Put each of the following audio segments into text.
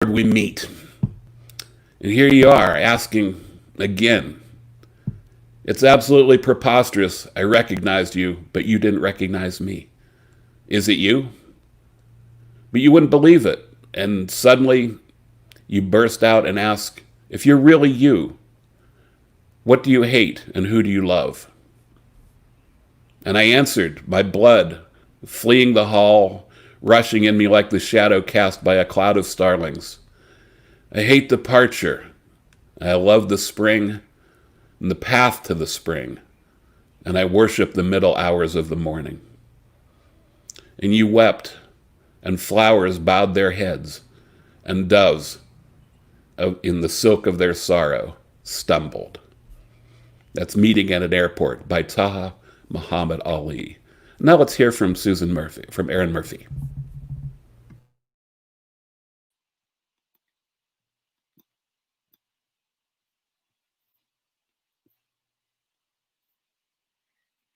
We meet. And here you are asking again. It's absolutely preposterous. I recognized you, but you didn't recognize me. Is it you? But you wouldn't believe it. And suddenly you burst out and ask, if you're really you, what do you hate and who do you love? And I answered, my blood fleeing the hall, rushing in me like the shadow cast by a cloud of starlings. I hate departure. I love the spring and the path to the spring, and I worship the middle hours of the morning. And you wept, and flowers bowed their heads, and doves, in the silk of their sorrow, stumbled. That's Meeting at an Airport by Taha Muhammad Ali. Now let's hear from Susan Murphy, from Erin Murphy.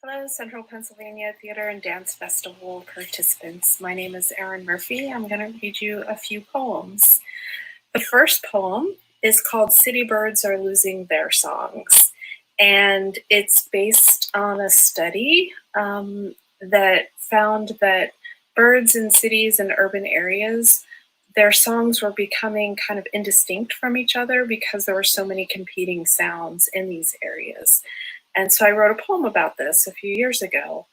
Hello, Central Pennsylvania Theater and Dance Festival participants. My name is Erin Murphy. I'm going to read you a few poems. The first poem is called City Birds Are Losing Their Songs, and it's based on a study that found that birds in cities and urban areas, their songs were becoming kind of indistinct from each other because there were so many competing sounds in these areas. And so I wrote a poem about this a few years ago.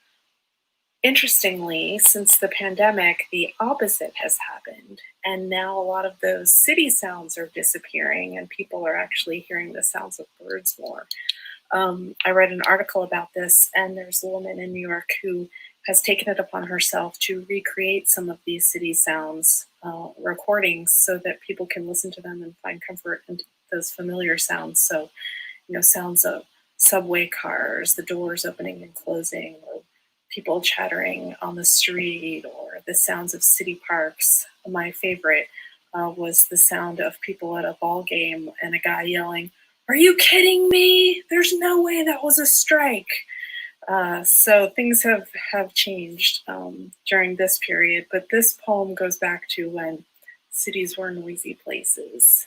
Interestingly, since the pandemic, the opposite has happened. And now a lot of those city sounds are disappearing and people are actually hearing the sounds of birds more. I read an article about this, and there's a woman in New York who has taken it upon herself to recreate some of these city sounds recordings so that people can listen to them and find comfort in those familiar sounds. So, sounds of subway cars, the doors opening and closing, or people chattering on the street, or the sounds of city parks. My favorite was the sound of people at a ball game and a guy yelling, "Are you kidding me? There's no way that was a strike." So things have changed during this period, but this poem goes back to when cities were noisy places.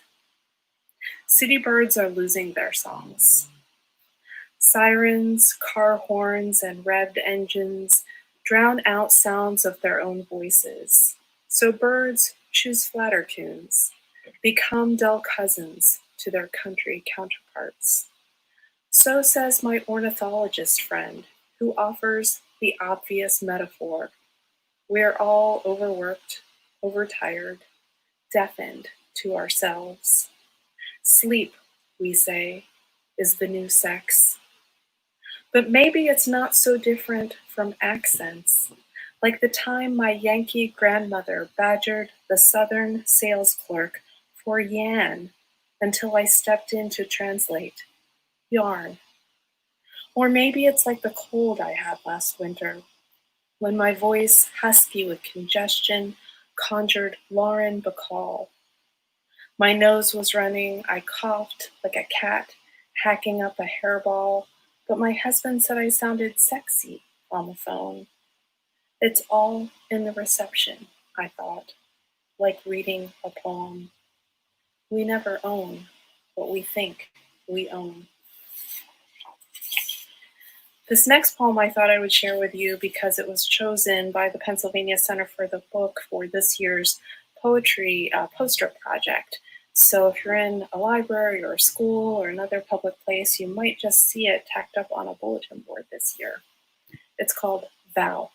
City birds are losing their songs. Sirens, car horns, and revved engines drown out sounds of their own voices. So birds choose flatter tunes, become dull cousins to their country counterparts. So says my ornithologist friend, who offers the obvious metaphor. We're all overworked, overtired, deafened to ourselves. Sleep, we say, is the new sex. But maybe it's not so different from accents, like the time my Yankee grandmother badgered the Southern sales clerk for yan until I stepped in to translate. Yarn. Or maybe it's like the cold I had last winter, when my voice, husky with congestion, conjured Lauren Bacall. My nose was running, I coughed like a cat hacking up a hairball, but my husband said I sounded sexy on the phone. It's all in the reception, I thought, like reading a poem. We never own what we think we own. This next poem I thought I would share with you because it was chosen by the Pennsylvania Center for the Book for this year's poetry poster project. So if you're in a library or a school or another public place, you might just see it tacked up on a bulletin board this year. It's called Vow.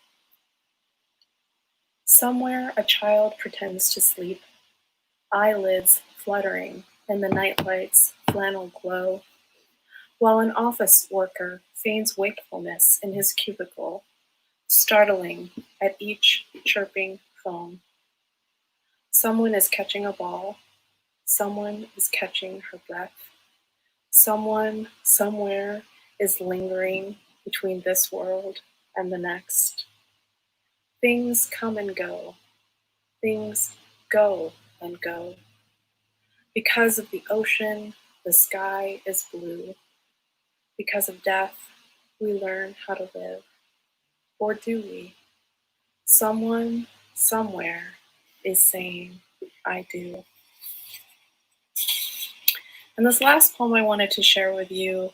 Somewhere a child pretends to sleep, eyelids fluttering in the nightlight's flannel glow, while an office worker feigns wakefulness in his cubicle, startling at each chirping phone. Someone is catching a ball. Someone is catching her breath. Someone, somewhere, is lingering between this world and the next. Things come and go. Things go and go. Because of the ocean, the sky is blue. Because of death, we learn how to live. Or do we? Someone, somewhere, is saying, I do. And this last poem I wanted to share with you,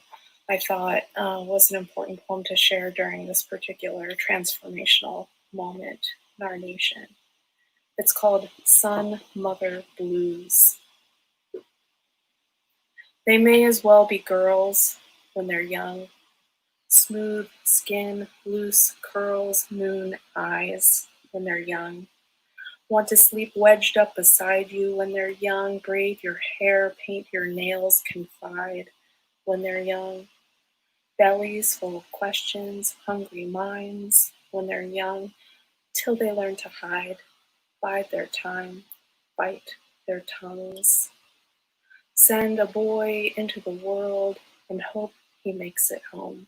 I thought was an important poem to share during this particular transformational moment in our nation. It's called Sun Mother Blues. They may as well be girls when they're young. Smooth skin, loose curls, moon eyes when they're young. Want to sleep wedged up beside you when they're young. Braid your hair, paint your nails, confide when they're young. Bellies full of questions, hungry minds when they're young, till they learn to hide, bide their time, bite their tongues. Send a boy into the world and hope he makes it home.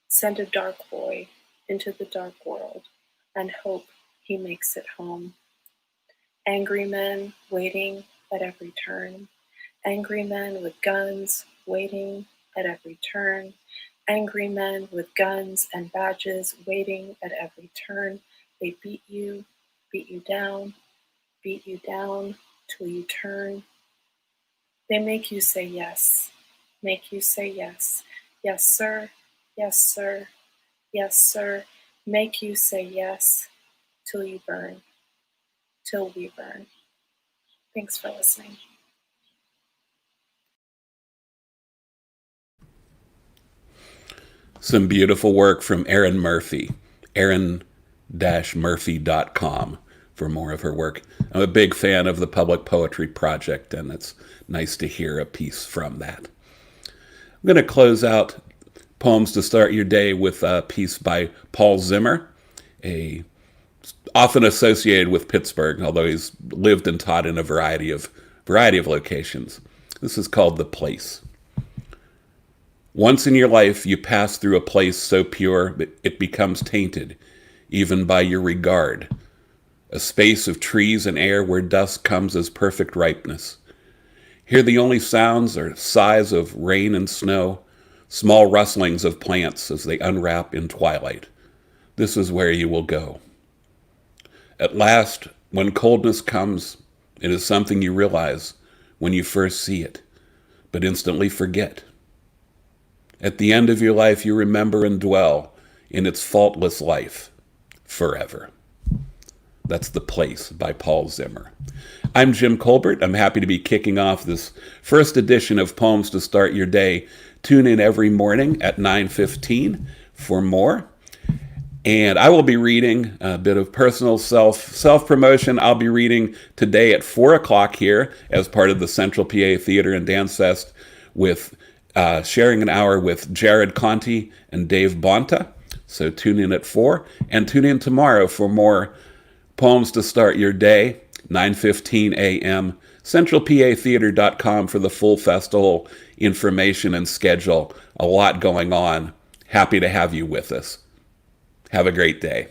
Send a dark boy into the dark world and hope he makes it home. Angry men waiting at every turn. Angry men with guns waiting at every turn. Angry men with guns and badges waiting at every turn. They beat you down till you turn. They make you say yes, make you say yes. Yes, sir, yes, sir, yes, sir. Make you say yes till you burn, till we burn. Thanks for listening. Some beautiful work from Erin Murphy, erin-murphy.com for more of her work. I'm a big fan of the Public Poetry Project, and it's nice to hear a piece from that. I'm going to close out Poems to Start Your Day with a piece by Paul Zimmer, often associated with Pittsburgh, although he's lived and taught in a variety of locations. This is called The Place. Once in your life, you pass through a place so pure it becomes tainted, even by your regard. A space of trees and air where dusk comes as perfect ripeness. Here the only sounds are sighs of rain and snow, small rustlings of plants as they unwrap in twilight. This is where you will go. At last, when coldness comes, it is something you realize when you first see it, but instantly forget. At the end of your life, you remember and dwell in its faultless life forever. That's The Place by Paul Zimmer. I'm Jim Colbert. I'm happy to be kicking off this first edition of Poems to Start Your Day. Tune in every morning at 9:15 for more. And I will be reading a bit of personal self-promotion. I'll be reading today at 4 o'clock here as part of the Central PA Theater and Dance Fest with sharing an hour with Jared Conti and Dave Bonta. So tune in at 4 and tune in tomorrow for more Poems to Start Your Day, 9:15 a.m. CentralPATheater.com for the full festival information and schedule. A lot going on. Happy to have you with us. Have a great day.